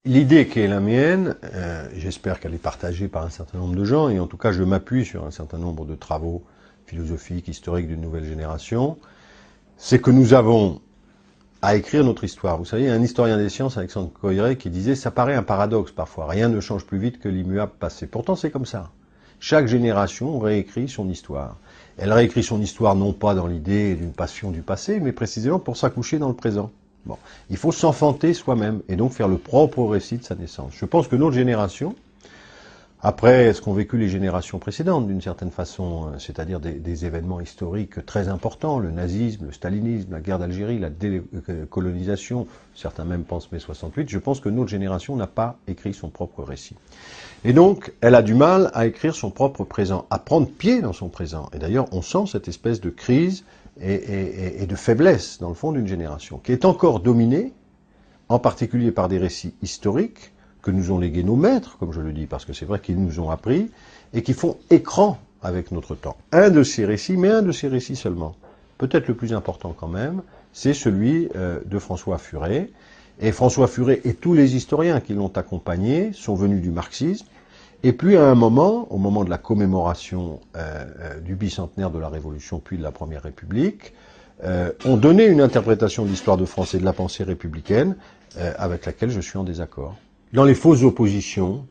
L'idée qui est la mienne, j'espère qu'elle est partagée par un certain nombre de gens, et en tout cas je m'appuie sur un certain nombre de travaux philosophiques, historiques d'une nouvelle génération, c'est que nous avons à écrire notre histoire. Vous savez, un historien des sciences, Alexandre Koyré, qui disait « ça paraît un paradoxe parfois, rien ne change plus vite que l'immuable passé ». Pourtant c'est comme ça. Chaque génération réécrit son histoire. Elle réécrit son histoire non pas dans l'idée d'une passion du passé, mais précisément pour s'accoucher dans le présent. Bon, il faut s'enfanter soi-même et donc faire le propre récit de sa naissance. Je pense que notre génération, après ce qu'ont vécu les générations précédentes d'une certaine façon, c'est-à-dire des événements historiques très importants, le nazisme, le stalinisme, la guerre d'Algérie, la décolonisation, certains même pensent mai 68, je pense que notre génération n'a pas écrit son propre récit. Et donc, elle a du mal à écrire son propre présent, à prendre pied dans son présent. Et d'ailleurs, on sent cette espèce de crise et de faiblesse, dans le fond, d'une génération, qui est encore dominée, en particulier par des récits historiques, que nous ont légués nos maîtres, comme je le dis, parce que c'est vrai qu'ils nous ont appris, et qui font écran avec notre temps. Un de ces récits, mais un de ces récits seulement, peut-être le plus important quand même, c'est celui de François Furet. Et François Furet et tous les historiens qui l'ont accompagné sont venus du marxisme. Et puis à un moment, au moment de la commémoration du bicentenaire de la Révolution puis de la Première République, ont donné une interprétation de l'histoire de France et de la pensée républicaine avec laquelle je suis en désaccord. Dans les fausses oppositions,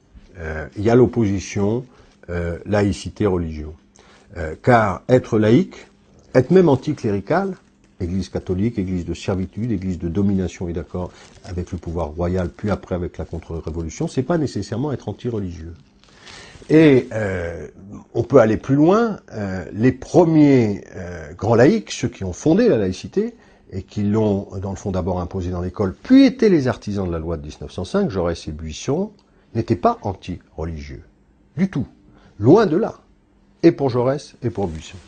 il y a l'opposition laïcité-religion. Car être laïque, être même anticlérical, Église catholique, Église de servitude, Église de domination et d'accord avec le pouvoir royal, puis après avec la contre-révolution, c'est pas nécessairement être anti-religieux. Et on peut aller plus loin. Les premiers grands laïcs, ceux qui ont fondé la laïcité et qui l'ont dans le fond d'abord imposée dans l'école, puis étaient les artisans de la loi de 1905, Jaurès et Buisson, n'étaient pas anti-religieux du tout, loin de là. Et pour Jaurès et pour Buisson.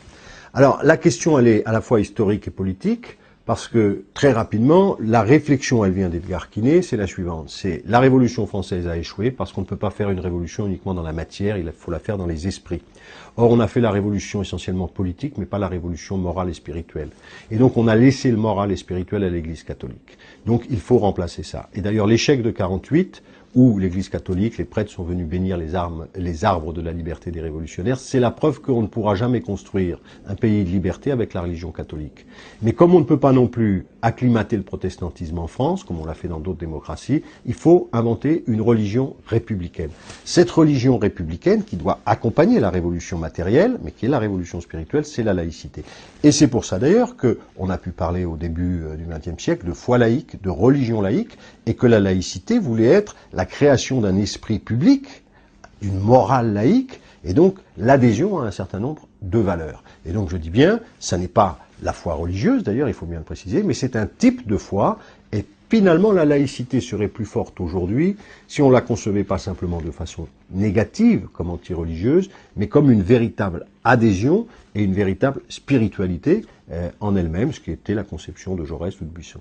Alors, la question, elle est à la fois historique et politique, parce que, très rapidement, la réflexion, elle vient d'Edgar Quinet, c'est la suivante. C'est la Révolution française a échoué, parce qu'on ne peut pas faire une révolution uniquement dans la matière, il faut la faire dans les esprits. Or, on a fait la révolution essentiellement politique, mais pas la révolution morale et spirituelle. Et donc, on a laissé le moral et spirituel à l'Église catholique. Donc, il faut remplacer ça. Et d'ailleurs, l'échec de 48, où l'Église catholique, les prêtres sont venus bénir les arbres de la liberté des révolutionnaires, c'est la preuve qu'on ne pourra jamais construire un pays de liberté avec la religion catholique. Mais comme on ne peut pas non plus acclimater le protestantisme en France, comme on l'a fait dans d'autres démocraties, il faut inventer une religion républicaine. Cette religion républicaine, qui doit accompagner la révolution matérielle, mais qui est la révolution spirituelle, c'est la laïcité. Et c'est pour ça d'ailleurs qu'on a pu parler au début du XXe siècle de foi laïque, de religion laïque, et que la laïcité voulait être la création d'un esprit public, d'une morale laïque, et donc l'adhésion à un certain nombre de valeurs. Et donc je dis bien, ça n'est pas la foi religieuse, d'ailleurs il faut bien le préciser, mais c'est un type de foi, et finalement la laïcité serait plus forte aujourd'hui si on la concevait pas simplement de façon négative, comme anti-religieuse, mais comme une véritable adhésion et une véritable spiritualité en elle-même, ce qui était la conception de Jaurès ou de Buisson.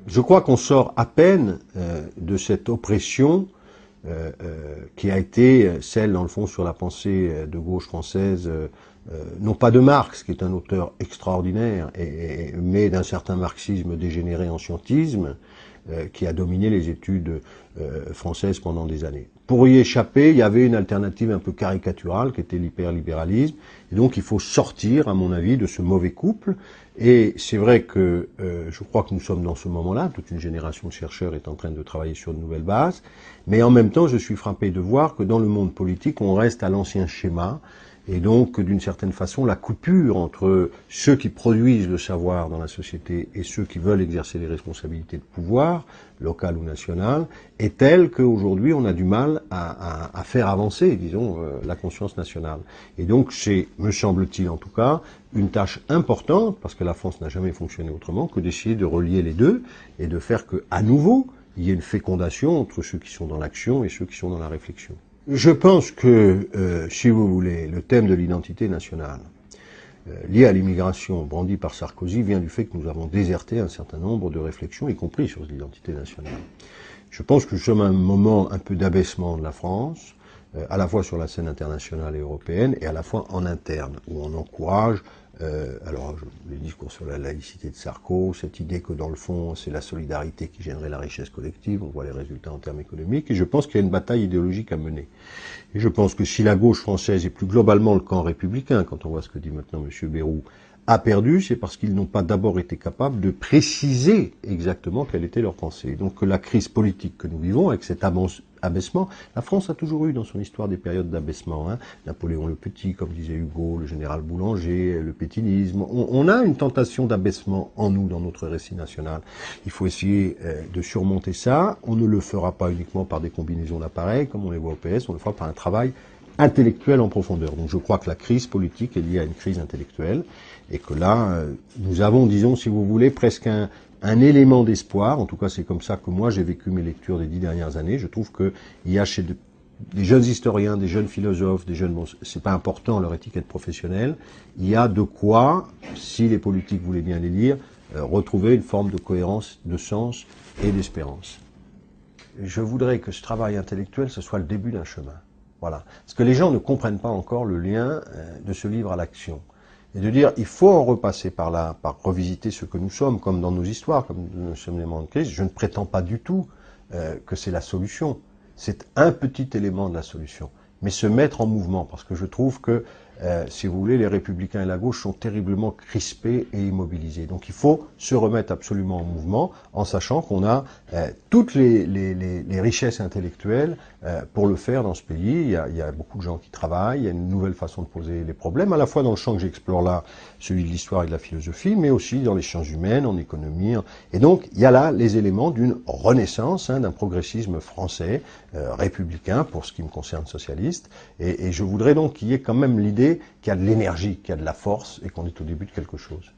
Je crois qu'on sort à peine de cette oppression qui a été celle, dans le fond, sur la pensée de gauche française, non pas de Marx, qui est un auteur extraordinaire, mais d'un certain marxisme dégénéré en scientisme, qui a dominé les études françaises pendant des années. Pour y échapper, il y avait une alternative un peu caricaturale, qui était l'hyperlibéralisme, et donc il faut sortir, à mon avis, de ce mauvais couple. Et c'est vrai que je crois que nous sommes dans ce moment-là, toute une génération de chercheurs est en train de travailler sur de nouvelles bases, mais en même temps je suis frappé de voir que dans le monde politique on reste à l'ancien schéma, et donc d'une certaine façon la coupure entre ceux qui produisent le savoir dans la société et ceux qui veulent exercer les responsabilités de pouvoir, local ou national, est telle qu'aujourd'hui on a du mal à faire avancer, disons, la conscience nationale. Et donc c'est, me semble-t-il en tout cas, une tâche importante, parce que la France n'a jamais fonctionné autrement, que d'essayer de relier les deux et de faire que, à nouveau, il y ait une fécondation entre ceux qui sont dans l'action et ceux qui sont dans la réflexion. Je pense que, si vous voulez, le thème de l'identité nationale, lié à l'immigration brandi par Sarkozy, vient du fait que nous avons déserté un certain nombre de réflexions, y compris sur l'identité nationale. Je pense que nous sommes à un moment un peu d'abaissement de la France, à la fois sur la scène internationale et européenne, et à la fois en interne, où on encourage Les discours sur la laïcité de Sarko, cette idée que dans le fond, c'est la solidarité qui gênerait la richesse collective, on voit les résultats en termes économiques, et je pense qu'il y a une bataille idéologique à mener. Et je pense que si la gauche française et plus globalement le camp républicain, quand on voit ce que dit maintenant M. Bayrou, a perdu, c'est parce qu'ils n'ont pas d'abord été capables de préciser exactement quelle était leur pensée. Donc la crise politique que nous vivons, avec cet abaissement, la France a toujours eu dans son histoire des périodes d'abaissement. Napoléon le Petit, comme disait Hugo, le général Boulanger, le pétinisme. On a une tentation d'abaissement en nous, dans notre récit national. Il faut essayer de surmonter ça. On ne le fera pas uniquement par des combinaisons d'appareils, comme on les voit au PS, on le fera par un travail intellectuelle en profondeur. Donc je crois que la crise politique est liée à une crise intellectuelle et que là, nous avons, disons, si vous voulez, presque un élément d'espoir. En tout cas, c'est comme ça que moi j'ai vécu mes lectures des 10 dernières années. Je trouve qu'il y a chez des jeunes historiens, des jeunes philosophes, des jeunes, bon, c'est pas important leur étiquette professionnelle, il y a de quoi, si les politiques voulaient bien les lire, retrouver une forme de cohérence, de sens et d'espérance. Je voudrais que ce travail intellectuel, ce soit le début d'un chemin. Voilà. Parce que les gens ne comprennent pas encore le lien de ce livre à l'action. Et de dire, il faut en repasser par là, par revisiter ce que nous sommes, comme dans nos histoires, comme nous sommes des moments de crise. Je ne prétends pas du tout que c'est la solution. C'est un petit élément de la solution. Mais se mettre en mouvement, parce que je trouve que, si vous voulez, les Républicains et la gauche sont terriblement crispés et immobilisés. Donc il faut se remettre absolument en mouvement, en sachant qu'on a toutes les richesses intellectuelles pour le faire dans ce pays. Il y a beaucoup de gens qui travaillent, il y a une nouvelle façon de poser les problèmes, à la fois dans le champ que j'explore là, celui de l'histoire et de la philosophie, mais aussi dans les sciences humaines, en économie. Et donc il y a là les éléments d'une renaissance, d'un progressisme français, républicain, pour ce qui me concerne socialiste. Et je voudrais donc qu'il y ait quand même l'idée qu'il y a de l'énergie, qu'il y a de la force et qu'on est au début de quelque chose.